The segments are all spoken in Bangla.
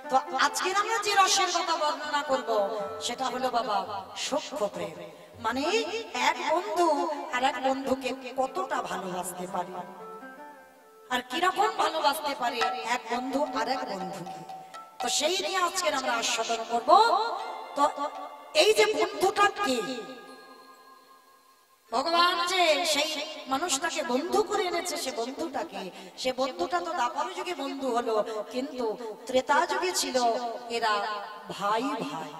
তো আজকে আমরা যে রসের কথা বর্ণনা করব সেটা হলো বাবা সখ্য প্রেম, মানে এক বন্ধু আর এক বন্ধুকে কতটা ভালোবাসতে পারে আর কিরকম ভালোবাসতে পারে এক বন্ধু আর এক বন্ধুকে। তো সেই নিয়ে আজকে আমরা আস্বাদন করব। তো এই যে বন্ধুটা কে, ভগবান যে সেই মানুষটাকে বন্ধু করে এনেছে, সে বন্ধুটাকে, সে বন্ধুটা তো দ্বাপর যুগে বন্ধু হলো, কিন্তু ত্রেতা যুগে ছিল এরা ভাই ভাই।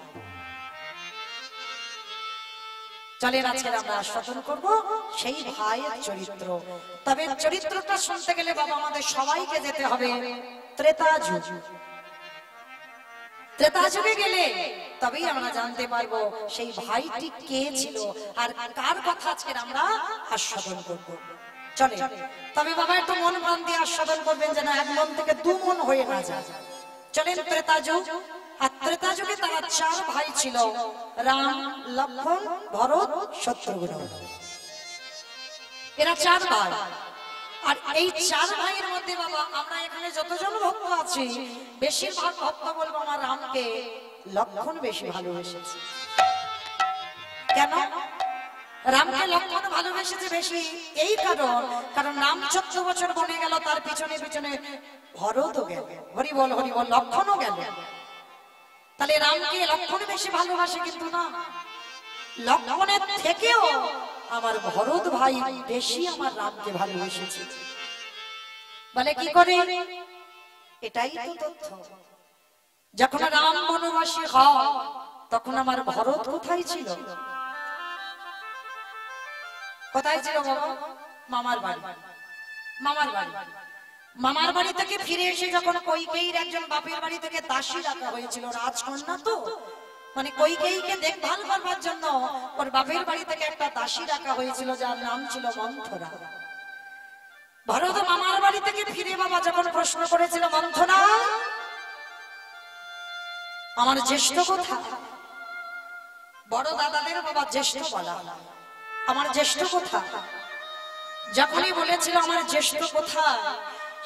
চলেন আজকে আমরা আস্বাদন করব সেই ভাইয়ের চরিত্র। তবে চরিত্রটা শুনতে গেলে বাবা আমাদের সবাইকে যেতে হবে ত্রেতা যুগ। ত্রেতা যুগে গেলে তবেই আমরা জানতে পারবো সেই ভাইটি কে ছিল আর কার কথা আজকে আমরা আস্বাদন করব। চলে তবে বাবা একটু মন প্রাণ দিয়ে আস্বাদন করবেন যেন এক মন থেকে দু মন হয়ে না যায়। চলেন ত্রেতা যুগ। আর ত্রেতা যুগে তারা চার ভাই ছিল, রাম, লক্ষ্মণ, ভরত, শত্রুঘ্ন। এরা চার ভাই। আর এই চার ভাইয়ের মধ্যে বাবা আমরা এখানে যতজন ভক্ত আছি বেশিরভাগ ভক্ত বলবো আমার রামকে লক্ষ্মণ বেশি ভালোবেসেছে। কেন রামকে লক্ষ্মণ ভালোবেসেছে বেশি? এই কারণ রাম 14 বছর বনে গেল, তার পিছনে পিছনে ভরতও গেল, হরি বল লক্ষ্মণও গেল। তাহলে রামকে লক্ষ্মণ বেশি ভালোবাসে, কিন্তু না, লক্ষ্মণের থেকেও আমার ভরত ভাই বেশি আমার রামকে ভালোবেসেছে। বলে কি করে? এটাই তো তথ্য। যখন রাম বনবাসী হয় তখন আমার ভরত কোথায় ছিল? কোথায় ছিল বাবা? মামার বাড়ি। মামার বাড়ি থেকে ফিরে এসে যখন কইকেয়ীর একজন বাপের বাড়ি থেকে দাসী রাখা হয়েছিল, রাজকন্যা তো, মানে কইকেয়ীকে দেখভাল করবার জন্য ওর বাপের বাড়ি থেকে একটা দাসী রাখা হয়েছিল যার নাম ছিল মন্থরা। ভরত মামার বাড়ি থেকে ফিরে বাবা যখন প্রশ্ন করেছিল, মন্থরা আমার জ্যেষ্ঠ কোথায়? বড় দাদাদের বাবা জ্যেষ্ঠ বলা, আমার জ্যেষ্ঠ কোথায়? যখনই বলেছিল আমার জ্যেষ্ঠ কোথায়,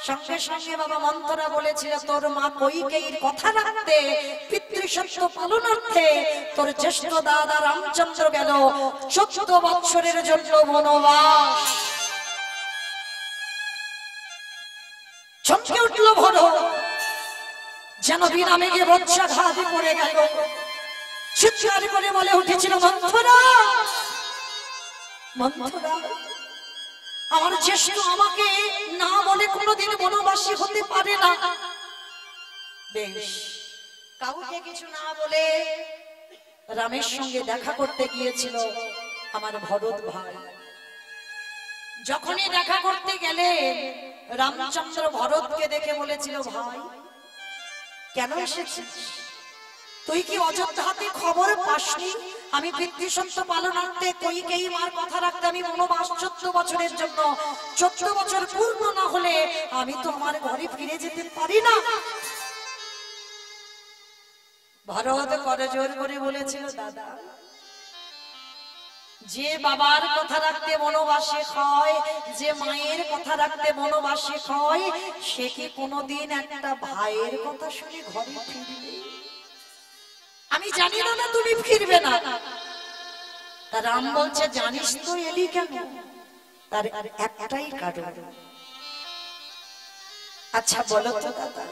সঙ্গে সঙ্গে বাবা মন্থরা বলেছিল, তোর মা কইকেয়ীর কথা রাখতে, পিতৃসত্য পালনার্থে তোর জ্যেষ্ঠ দাদা রামচন্দ্র গেল 14 বছরের জন্য বনবাস। চমকে উঠল ভরত, যেন বিরামে গিয়ে বজ্রাঘাত পড়ে গেল। চিৎকার করে বলে উঠেছিল, মন্থরা আমার জ্যেষ্ঠ আমাকে না বলে কোনোদিন বনবাসী হতে পারে না। বেশ, কাউকে কিছু না বলে রামের সঙ্গে দেখা করতে গিয়েছিল আমার ভরত ভাই। যখনই দেখা করতে গেলে রামচন্দ্র ভরতকে দেখে বলেছিল, ভাই কেন এসেছিস? তুই কি অযোধ্যাতে খবর পাসনি? আমি পিতৃসত্য পালনার্থে কইকেয়ী মার কথা রাখতে আমি বনবাস 14 বছরের জন্য, 14 বছর পূর্ণ না হলে আমি তো আমার ঘরে ফিরে যেতে পারি না। ভরত করজোর করে বলেছিল, দাদা যে বাবার কথা রাখতে বনবাসে হয়, যে মায়ের কথা রাখতে বনবাসে হয়, সে কি কোনোদিন একটা ভাইয়ের কথা শুনে ঘরে ফিরবে? আমি জানি না তুমি ফিরবে না। তার রাম বলছে, জানিস তো এলি কেন? তার একটাই কারণ। আচ্ছা বলো তো দাদা,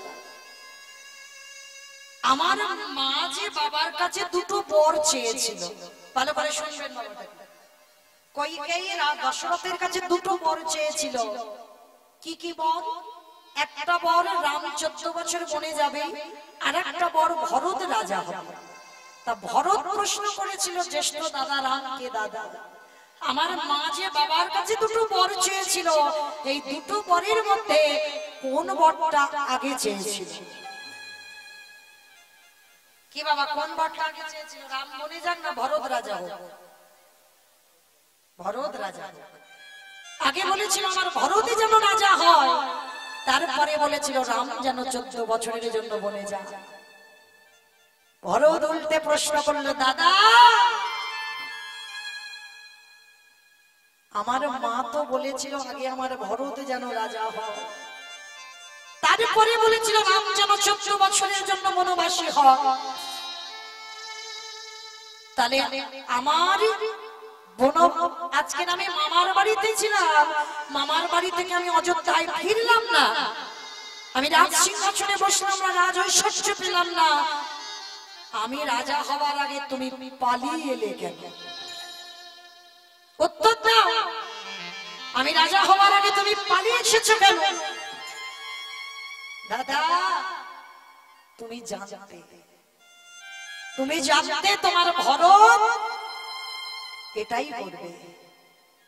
আমার মা যে বাবার কাছে দুটো বর চেয়েছিল, ভালো করে শুনবেন বাবাটা, কইকেয়ী দশরথের কাছে দুটো বর চেয়েছিল। কি কি বর? একটা বর রাম 14 বছর বনে যাবে, আর একটা বর ভরত রাজা হবে। তা ভরত প্রশ্ন করেছিল জ্যেষ্ঠ দাদা রামকে, দাদা আমার মা যে বাবার কাছে দুটো বর চেয়েছিল, এই দুটো বরের মধ্যে কোন বরটা আগে চেয়েছিল? কি বাবা, কোন বরটা আগে চেয়েছিল? রাম বনে যান না ভরত রাজা হোক? ভরত রাজা আগে বলেছিল আমার ভরতই যেন রাজা হয়, তারপরে বলেছিল রাম যেন 14 বছরের জন্য বনে যায়। ভরত উল্টে প্রশ্ন করলো, দাদা আমার মা তো বলেছিল আগে আমার ভরত যেন রাজা হয়, তারপরে বলেছিল রাম যেন 14 বছরের জন্য বনবাসী হয়। তাহলে আমার আজকে আমি মামার বাড়িতে ছিলাম, মামার বাড়ি থেকে আমি অযোধ্যায় ফিরলাম না, আমি রাজ সিংহাসনে বসলাম না, রাজ ঐশ্বর্য পেলাম না, আমি রাজা হওয়ার আগে তুমি পালিয়ে এলে কেন? উত্তর দাও, আমি রাজা হওয়ার আগে তুমি পালিয়ে এসেছো কেন? দাদা তুমি জানতে তোমার ভরত এটাই করবে।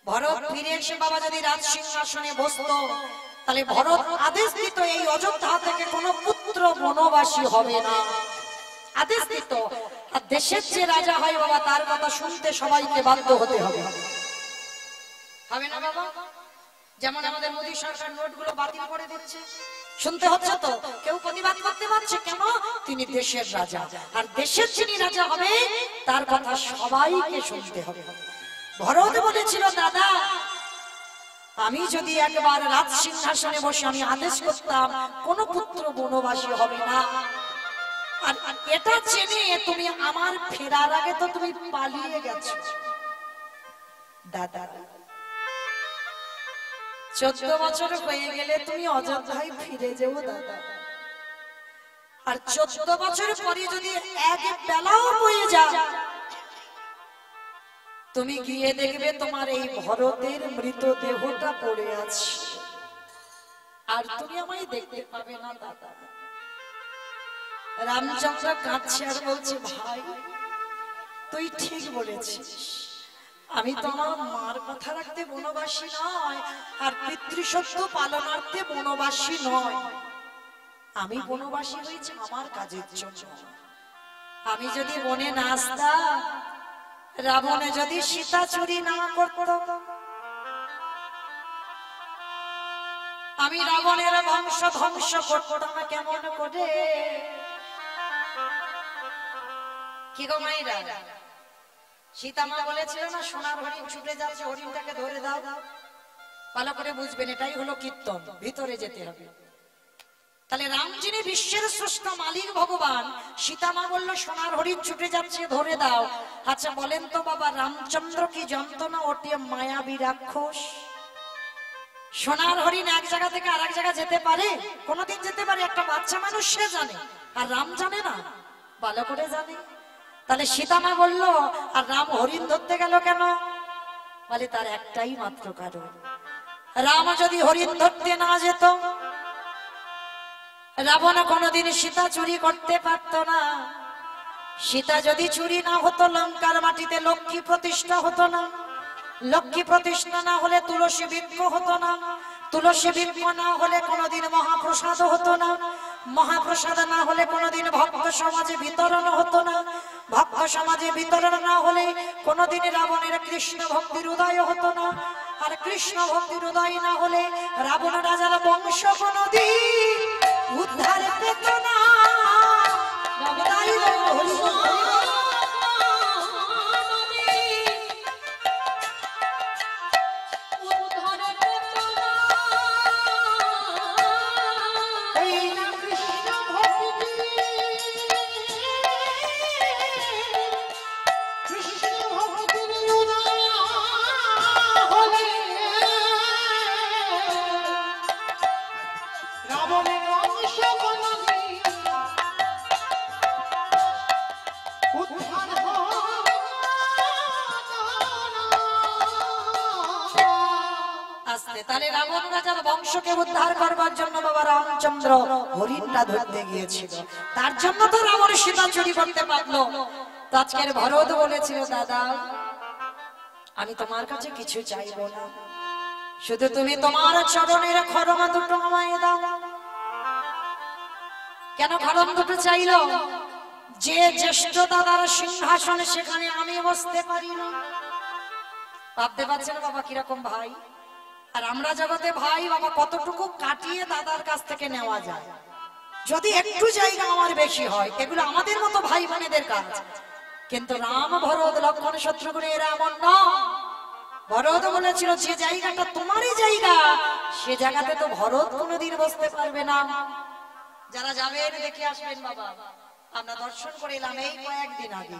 ভরত ফিরে এসে বাবা যদি রাজ সিংহাসনে বসতো, তাহলে ভরত আদেশ দিত এই অযোধ্যা থেকে কোনো পুত্র বনবাসী হবে না, আদেশ দিত। আর দেশের যে রাজা হয় বাবা তার কথা শুনতে সবাইকে বাধ্য হতে হবে, হবে না বাবা? যেমন আমাদের মোদী সরকার নোটগুলো বাতিল করে দিচ্ছে, শুনতে হচ্ছে তো, কেউ প্রতিবাদ করতে পারছে কেন? তিনি দেশের রাজা, আর দেশের যিনি রাজা হবে তার কথা সবাইকে শুনতে হবে। ভরত বলেছিল দাদা আমি যদি একবার রাজ সিংহাসনে বসে আমি আদেশ করতাম কোন পুত্র বনবাসী হবে না, আর এটা জেনে তুমি আমার ফেরার আগে তো তুমি পালিয়ে গেছো। দাদা 14 বছর হয়ে গেলে তুমি অযোধ্যায় ফিরে যাও দাদা, আর 14 বছর পরে যদি এক বেলাও বয়ে যায় তুমি গিয়ে দেখবে তোমার এই ভরতের মৃতদেহটা পড়ে আছে, আর তুমি আমায় দেখতে পাবে না দাদা। রামচন্দ্র কাঁদছে আর বলছে ভাই তুই ঠিক বলেছিস, আমি তো আমার মার কথা রাখতে বনবাসী নয়, আর পিতৃসত্য পালনার্থে বনবাসী নয়, আমি বনবাসী হয়েছি আমার কাজের জন্য। আমি যদি বনে না আসতাম, রাবণে যদি সীতা চুরি না করত, আমি রাবণের বংশ ধ্বংস করতাম কেমন করে? কি গো মাইরা, সীতা মা বলেছিল না সোনার হরিণ ছুটে যাচ্ছে, হরিণটাকে ধরে দাও। ভালো করে বুঝবেন, এটাই হলো কীর্তন, ভিতরে যেতে হবে। তাহলে রাম যিনি বিশ্বের স্রষ্টা মালিক ভগবান, সীতা মা বললো সোনার হরিণ ছুটে যাচ্ছে ধরে দাও। আচ্ছা বলেন তো বাবা রামচন্দ্র কি যন্ত্রণা ওটি মায়াবী রাক্ষস? সোনার হরিণ এক জায়গা থেকে আর এক জায়গা যেতে পারে? কোনদিন যেতে পারে? একটা বাচ্চা মানুষ সে জানে, আর রাম জানে না? ভালো করে জানে। তাহলে সীতা মা বললো আর রাম হরিণ ধরতে গেল কেন? বলে তার একটাই মাত্র কারণ, রাম যদি হরিণ ধরতে না যেত রাবণ কোনদিন সীতা চুরি করতে পারত না। সীতা যদি চুরি না হতো লঙ্কার মাটিতে লক্ষ্মী প্রতিষ্ঠা হতো না, লক্ষ্মী প্রতিষ্ঠা না হলে তুলসী বৃক্ষ হতো না, তুলসী বৃক্ষ না হলে কোনদিন মহাপ্রসাদ হতো না, মহাপ্রসাদ না হলে কোনদিন ভক্ত সমাজে বিতরণ হতো না, ভক্ত সমাজে বিতরণ না হলে কোনদিন রাবণের কৃষ্ণ ভক্তির উদয় হতো না, আর কৃষ্ণ ভক্তির উদয় না হলে রাবণ রাজার বংশ কোনদিন উদ্ধার পেত না। তাহলে রাবণ রাজার বংশকে উদ্ধার করবার জন্য বাবা রামচন্দ্র হরিণটা ধরতে গিয়েছিল, তার জন্য তো রাবণ সীতা চুরি করতে পারলো। তো আজকের ভরত বলেছিল দাদা আমি তোমার কাছে কিছু চাইবো না, শুধু তুমি তোমার চরণের খড়মা দুটো আমায় দাও। কেন খড়ম দুটো চাইলো? যে জ্যেষ্ঠ দাদার সিংহাসন সেখানে আমি বসতে পারি না। ভাবতে পারছেন বাবা কিরকম ভাই? আর আমরা জগতে ভাই বাবা কতটুকু কাটিয়ে দাদার কাছ থেকে নেওয়া যায়, যদি একটু জায়গা আমার বেশি হয়, এগুলো আমাদের মতো ভাই বোনেদের কাজ। কিন্তু রাম ভরত লক্ষ্মণ শত্রুঘ্ন এরা এমন নয়। ভরত বলেছিল যে জায়গাটা তোমারই জায়গা সে জায়গাতে তো ভরত কোনোদিন বসতে পারবে না। যারা যাবেন দেখে আসবেন বাবা, আমরা দর্শন করে এলাম এই কয়েকদিন আগে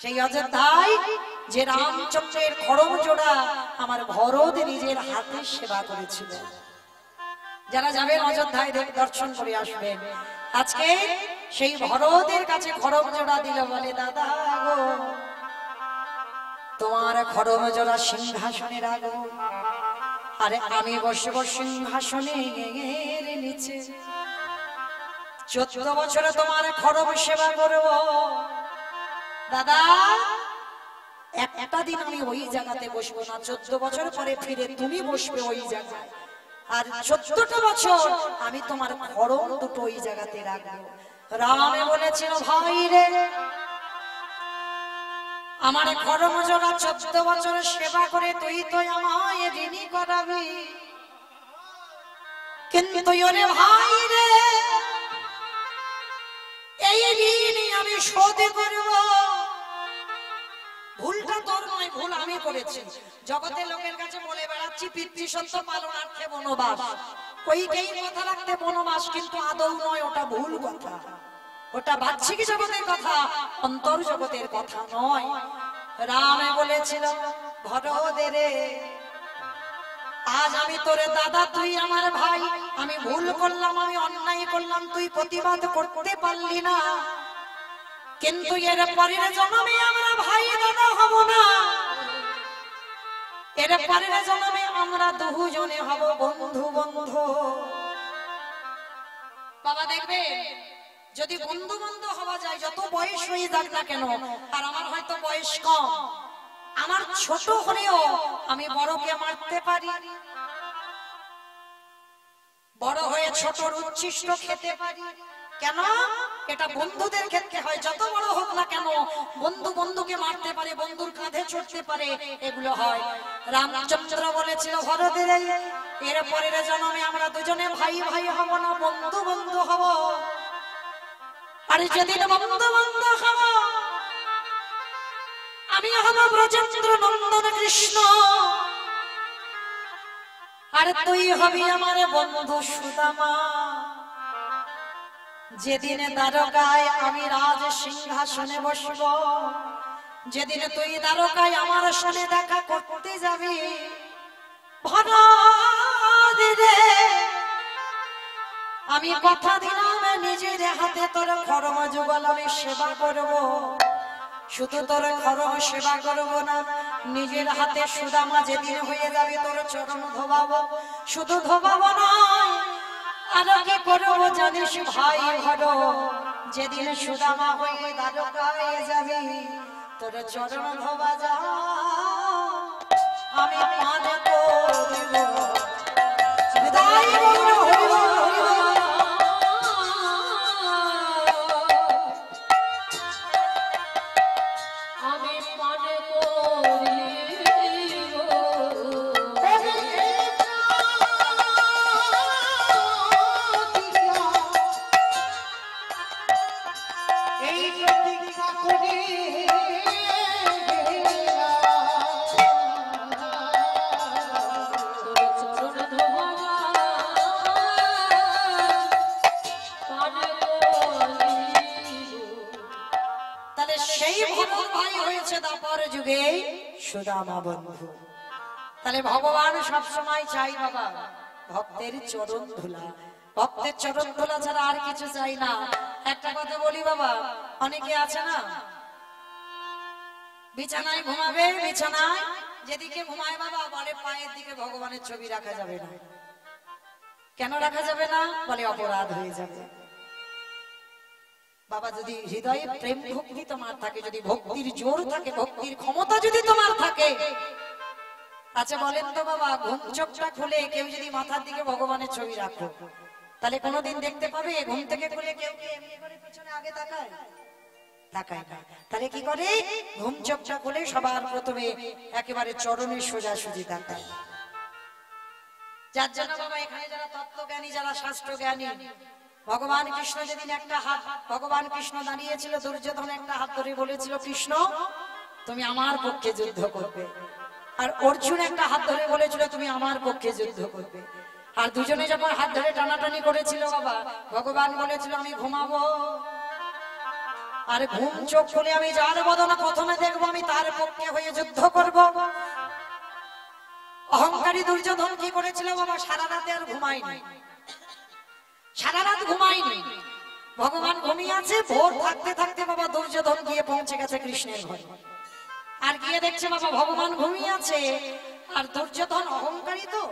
সেই অযোধ্যায় যে রামচন্দ্রের খড়ম জোড়া আমার ভরত নিজের হাতে সেবা করেছিল। যারা যাবেন অযোধ্যায় দর্শন করে আসবেন। আজকে সেই ভরতের কাছে খড়ম জোড়া দিল, বলে দাদা গো তোমার খড়ম জোড়া সিংহাসনে রাখো, আরে আমি বসব সিংহাসনের নিচে, 14 বছরে তোমার খড়ম সেবা করব। দাদা একটা দিন আমি ওই জায়গাতে বসবো না, 14 বছর পরে ফিরে তুমি বসবে ওই জায়গায়, আর 14টা বছর আমি তোমার খড়ম দুটো ওই জায়গাতে রাখবো। রামে বলেছিল ভাই রে আমার খড়ম জোড়া 14 বছর সেবা করে তুই তো আমায় ঋণী করাবি, কিন্তু ওরে ভাই রে এই ঋণ আমি শোধ করব। ভুলটা তোর নয়, ভুল আমি করেছি। জগতের লোকের কাছে বলে বেড়াচ্ছি পিতৃসত্য পালনার্থে বনবাস, কইকেই কথা রাখতে বনবাস, কিন্তু আদৌ নয়, ওটা ভুল কথা, ওটা বাহ্যিক জগতের কথা, অন্তর জগতের কথা নয়। রামে বলেছিল ভরতে রে আজ আমি তোরে দাদা তুই আমার ভাই, আমি ভুল করলাম, আমি অন্যায় করলাম, তুই প্রতিবাদ করতে পারলি না, কিন্তু এর পরের জন্মে আমরা ভাই দাদা হব না, এর পরের জন্মে আমরা দুজনে হব বন্ধু বন্ধু। বাবা দেখবে যদি বন্ধু বন্ধু হওয়া যায় যত বয়স হয়ে যাক না কেন, আর আমার হয়তো বয়স কম, আমার ছোট হলেও আমি বড়কে মারতে পারি, বড় হয়ে ছোটর উচ্ছিষ্ট খেতে পারি, কেন? এটা বন্ধুদের ক্ষেত্রে হয়, যত বড় হোক না কেন বন্ধু বন্ধুকে মারতে পারে, বন্ধুর কাঁধে চড়তে পারে, এগুলো হয়। রামচন্দ্র বলেছিল ভরতের এর পরের জন্মে আমরা দুজনে ভাই ভাই হব না, বন্ধু বন্ধু হব, আর যেদিন বন্ধু বন্ধু হব আমি হব ব্রজেন্দ্র নন্দন কৃষ্ণ, আর তুই হবি আমার বন্ধু সুদামা। যেদিন দ্বারকায় আমি রাজ সিংহাসনে বসব, যেদিন তুই দ্বারকায় আমার সঙ্গে দেখা করতে যাবি, ভরতে আমি কথা দিলাম নিজের হাতে তোর খড়ম যুগল আমি সেবা করব, শুধু তোর খড়ম সেবা করব না, নিজের হাতে সুদামা যেদিন হয়ে যাবে তোর চরণ ধোবাবো, শুধু ধোবাবো নয় আর কি করবো জানিস ভাই ভর, যেদিন সুদামা হয়ে দ্বারকায় যাবি তোর চরণ ধোবা যা আমি পান করব। বিদায় বল হরি বল হরি বল। সুদামা বন্ধু, তাহলে ভগবান সবসময় চাই বাবা ভক্তের চরণ ধুলা, ভক্তের চরণ ধুলা ছাড়া আর কিছু চাই না। একটা কথা বলি বাবা, অনেকে আছে না বিছানায় ঘুমাবে, বিছানায় যেদিকে ঘুমায় বাবা বলে পায়ের দিকে ভগবানের ছবি রাখা যাবে না। কেন রাখা যাবে না? বলে অপরাধ হয়ে যাবে। বাবা যদি হৃদয়ে প্রেম ভক্তি তোমার থাকে, যদি ভক্তির জোর থাকে, ভক্তির ক্ষমতা যদি তোমার থাকে, আচ্ছা বলেন তো বাবা ঘুম চোখটা খুলে কেউ যদি মাথার দিকে ভগবানের ছবি রাখো তাহলে কোনোদিন দেখতে পাবে? ঘুম থেকে খুলে কেউ কি এমনি করে পিছনে আগে তাকায়? তাকায় না। তাহলে কি করে? ঘুম চোখটা খুলে সবার প্রথমে একেবারে চরণে সোজাসুজি তাকায়। যার জন্য বাবা এখানে যারা তত্ত্বজ্ঞানী, যারা শাস্ত্রজ্ঞানী, ভগবান কৃষ্ণ যেদিন একটা হাত, ভগবান কৃষ্ণ দাঁড়িয়েছিল, দুর্যোধন একটা হাত ধরে বলেছিল কৃষ্ণ তুমি আমার পক্ষে যুদ্ধ করবে, আর অর্জুন একটা হাত ধরে বলেছিল তুমি আমার পক্ষে যুদ্ধ করবে। আর দুজনে যখন হাত ধরে টানাটানি করেছিল বাবা, ভগবান বলেছিল আমি ঘুমাবো, আর ঘুম চোখ খুলে আমি যার বদনা প্রথমে দেখবো আমি তার পক্ষে হয়ে যুদ্ধ করব। অহংকারী দুর্যোধন কি করেছিল বাবা, সারা রাতে আর ঘুমায়নি, সারা রাত ঘুমায়নি। ভগবান ঘুমিয়ে আছে, ভোর থাকতে থাকতে বাবা দুর্যোধন গিয়ে পৌঁছে গেছে কৃষ্ণের ঘরে। আর গিয়ে দেখছে বাবা ভগবান ঘুমিয়ে আছে, আর দুর্যোধন অহংকারী তো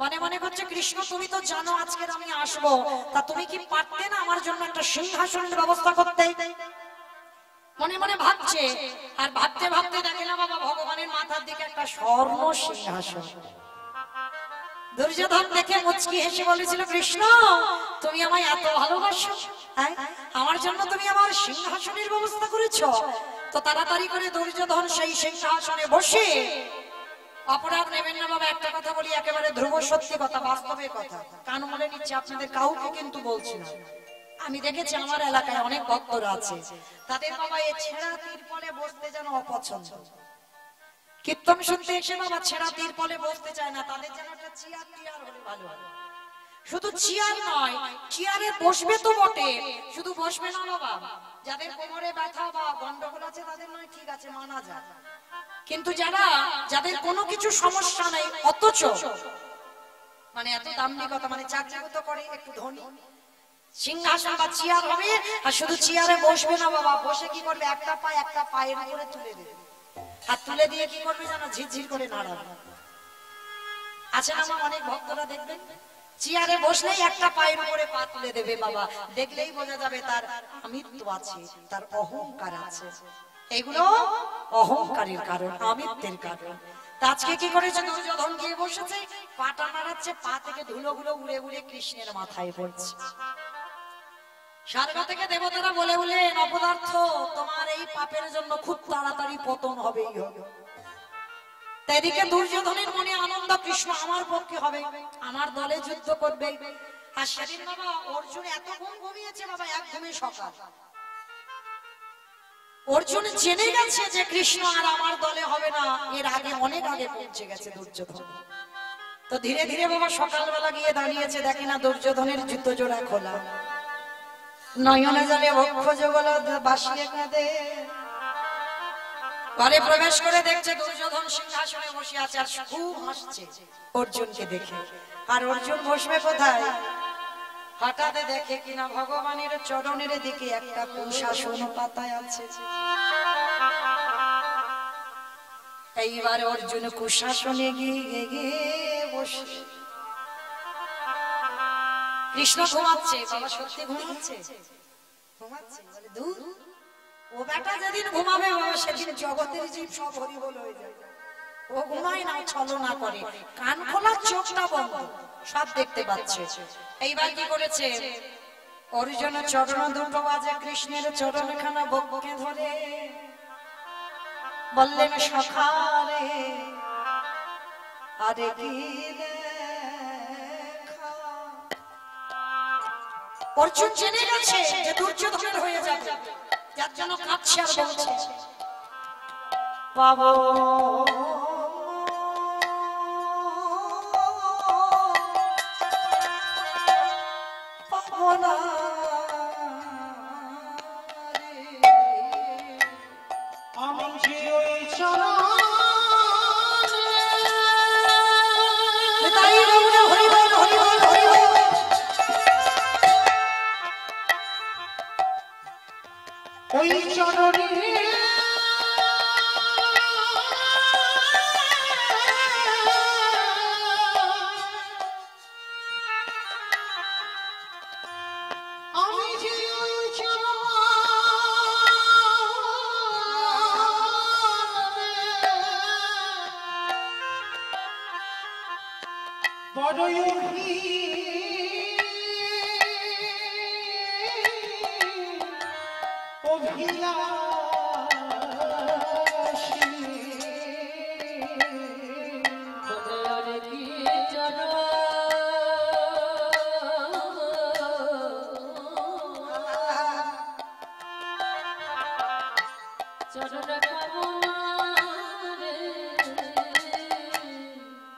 মনে মনে করছে কৃষ্ণ তুমি তো জানো আজকের আমি আসবো, তা তুমি কি পারতে না আমার জন্য একটা সিংহাসনের ব্যবস্থা করতে? মনে মনে ভাবছে, আর ভাবতে ভাবতে দেখে না বাবা ভগবানের মাথার দিকে একটা স্বর্ণ সিংহাসন। দুর্যোধন দেখে মুচকি হেসে বলেছিল কৃষ্ণ তুমি আমায় এত ভালোবাসো, আমার জন্য তুমি আমার সিংহাসনের ব্যবস্থা করেছো। তো তাড়াতাড়ি করে দুর্যোধন সেই সিংহাসনে বসে, অপরাধ নেবেন না বাবা, একটা কথা বলি একেবারে ধ্রুব সত্যি কথা, বাস্তবের কথা, কান মনে নিচ্ছে আপনাদের কাউকে কিন্তু বলছি না। আমি দেখেছি আমার এলাকায় অনেক ভক্তরা আছে, তাদের বাবা এই ছেঁড়া তিরপলে বসতে যেন অপছন্দ। কীর্তন শুনতে এসে বাবা ছেঁড়া তিরপলে বসতে চায় না, তাদের যেন একটা চেয়ার টিয়ার হলে ভালো হয়। শুধু চেয়ার নয়, চেয়ারে বসবে তো বটে, শুধু বসবে না বাবা, যাদের কোমরে ব্যথা বা গন্ডগোল আছে তাদের নয় ঠিক আছে মানা যায়, কিন্তু যাদের কোনো কিছু সমস্যা নেই অথচ মানে এত দামি কথা, মানে চাকরিগত করে একটু ধনী, সিংহাসন বা চেয়ার হবে, আর শুধু চেয়ারে বসবে না বাবা, বসে কি করবে একটা পায়ের উপরে তুলে দেবে, আর তুলে দিয়ে কি করবে জানো, ঝিরঝির করে নাড়াবে। আছে না মা অনেক ভক্তরা দেখবেন চেয়ারে বসলেই একটা পায়ের উপরে পা তুলে দেবে বাবা, দেখলেই বোঝা যাবে তার আমিত্ব আছে, তার অহংকার আছে। এগুলো অহংকারের কারণ, আমিত্বের কারণ। আজকে কি করেছে দুর্যোধন গিয়ে বসেছে, পাটা নাড়াচ্ছে, পা থেকে ধুলোগুলো উড়ে উড়ে কৃষ্ণের মাথায় পড়ছে। স্বর্গ থেকে দেবতারা বলে বলেন অপদার্থ তোমার এই পাপের জন্য খুব তাড়াতাড়ি পতন হবেই হবে। এদিকে দুর্যোধনের মনে আনন্দ, কৃষ্ণ আমার পক্ষে হবে, আমার দলে যুদ্ধ করবে। আর সেদিন বাবা অর্জুন এত ঘুম ঘুমিয়েছে বাবা, এক ঘুমে সকাল। অর্জুন জেনে গেছে যে কৃষ্ণ আর আমার দলে হবে না, এর আগে অনেক আগে পৌঁছে গেছে দুর্যোধন। তো ধীরে ধীরে বাবা সকালবেলা গিয়ে দাঁড়িয়েছে, দেখে না দুর্যোধনের জুতো জোড়া খোলা, নয়নে জলে বক্ষ যুগল বাসিয়ে কাঁদে। ঘরে প্রবেশ করে দেখছে দুর্যোধন সিংহাসনে বসে আছে আর খুব হাসছে অর্জুনকে দেখে। আর অর্জুন বসবে কোথায়, হঠাৎ দেখে কিনা ভগবানের চরণের দিকে একটা কুশাসন পাতায় আছে। এইবার অর্জুন কুশাসনে গিয়ে বসে, কৃষ্ণ ঘুমাচ্ছে, বাবা সত্যি ঘুমাচ্ছে, ঘুমাচ্ছে বলে দূর, ও বেটা যেদিন ঘুমাবে বাবা সেদিন জগতের জীব সব হরিবোল হয়ে যায়। ও ঘুমায় না, ছলনা করে, কান খোলা চোখটা বন্ধ, সব দেখতে পাচ্ছে। এইবার কি করেছে, অর্জুন চরণ দুটো বাজে কৃষ্ণের চরণখানা বক্ষে ধরে বললেন সখারে আরে কি অর্জুন জেনে গেছে যে দুর্যোধনের হয়ে যাবে, যার জন্য কাঁদছে আর বলছে পাবো পাবো না আমি যে ওই চরণ তাই রবুনা হরি বল হরি বল হরি বল ওই চরণে আমি যে ওই চরণে বড়ই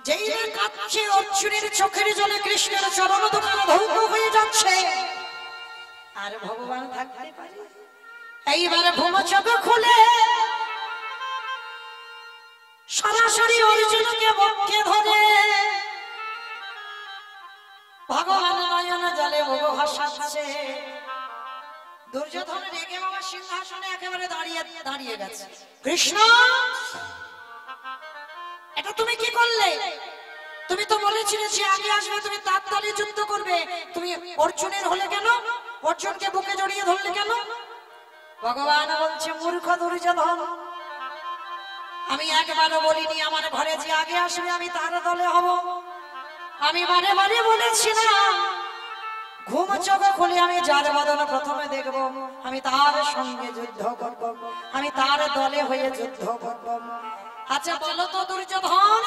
যেই না কাঁদছে অর্জুনের চোখের জলে কৃষ্ণের চরণ দুখানা ধৌত হয়ে যাচ্ছে, আর ভগবান থাকতে পারে? এইবারে ভূম চোখ খুলে সরাসরি অর্জুনকে বক্ষে ধরে ভগবান নয়ন জলে ভোগ ভাসাচ্ছে। দুর্যোধন রেগে বাবা সিংহাসনে একেবারে দাঁড়িয়ে গেছে। কৃষ্ণ, এটা তুমি কি করলে? তুমি তো বলেছিলে যে আগে আসবে, তুমি তাড়াতাড়ি যুদ্ধ করবে, তুমি অর্জুনের হলে কেন? অর্জুনকে বুকে জড়িয়ে ধরলে কেন? ভগবান বলছে, মূর্খ দুর্যোধন, আমি একবারও বলিনি আমার ঘরে যে আগে আসবে আমি তার দলে হব। আমি বারে বারে বলেছিলাম ঘুম চোখ খুলে আমি যার বদন প্রথমে দেখব, আমি তার সঙ্গে যুদ্ধ করব, আমি তার দলে হয়ে যুদ্ধ করব। আচ্ছা বলো তো দুর্যোধন,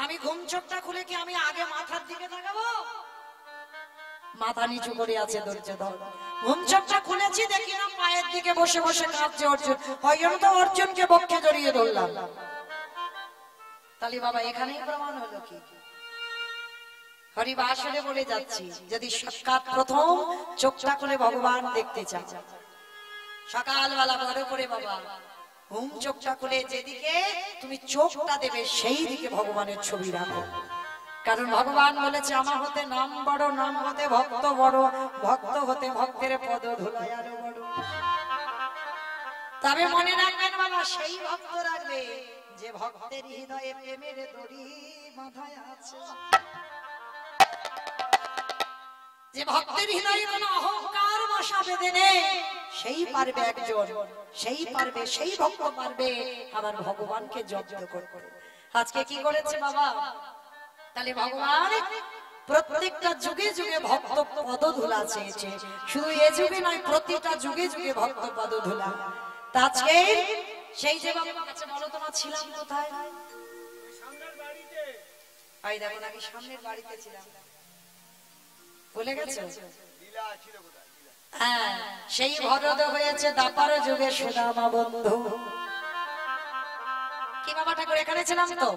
আমি ঘুম চোখটা খুলে কি আমি আগে মাথার দিকে তাকাবো? মাথা নিচু করে আছে দুর্যোধন। ঘুম চোখটা খুলেছি, দেখি না পায়ের দিকে বসে বসে কাঁদছে অর্জুন। ওই জন্য তো অর্জুনকে বক্ষে জড়িয়ে ধরলাম। তাহলে বাবা এখানেই প্রমাণ হলো কি? হরিবাসরে বলে যাচ্ছি, যদি সাক্ষাৎ প্রথম চোখটা খুলে ভগবান দেখতে চান, সকালবেলা বড় করে বাবা ঘুম চোখটা খুলে যেদিকে তুমি চোখটা দেবে সেই দিকে ভগবানের ছবি রাখো। কারণ ভগবান বলেছে, আমার হতে নাম বড়, নাম হতে ভক্ত বড়, ভক্ত হতে ভক্তের পদ ধুলায় আরো বড়। তবে মনে রাখবেন বাবা, সেই ভক্ত রাখবে যে ভক্তের হৃদয়ে প্রেমের দড়ি বাঁধায় আছে, যে ভক্তের হৃদয়ে কোনো অহংকার বসা বেঁধে নেই, সেই পারবে একজন, সেই পারবে, সেই ভক্ত পারবে আবার ভগবানকে জব্দ করতে। আজকে কি করেছে বাবা? তাহলে ভগবান প্রত্যেকটা যুগে যুগে ভক্ত পদধূলা চেয়েছে, শুধু এ যুগে নয়, প্রতিটা যুগে যুগে ভক্ত পদধূলা। আজকে সেই যে বাবা, আচ্ছা বলো তোমার ছিলাম কোথায়? সামনের বাড়িতে। এই দেখো নাকি সামনের বাড়িতে ছিলাম, ভুলে গেছো? হ্যাঁ, সেই ভরদ হয়েছে দাপার যুগে সুদামা বন্ধু। কি বাবা ঠাকুর এখানে ছিলাম তো?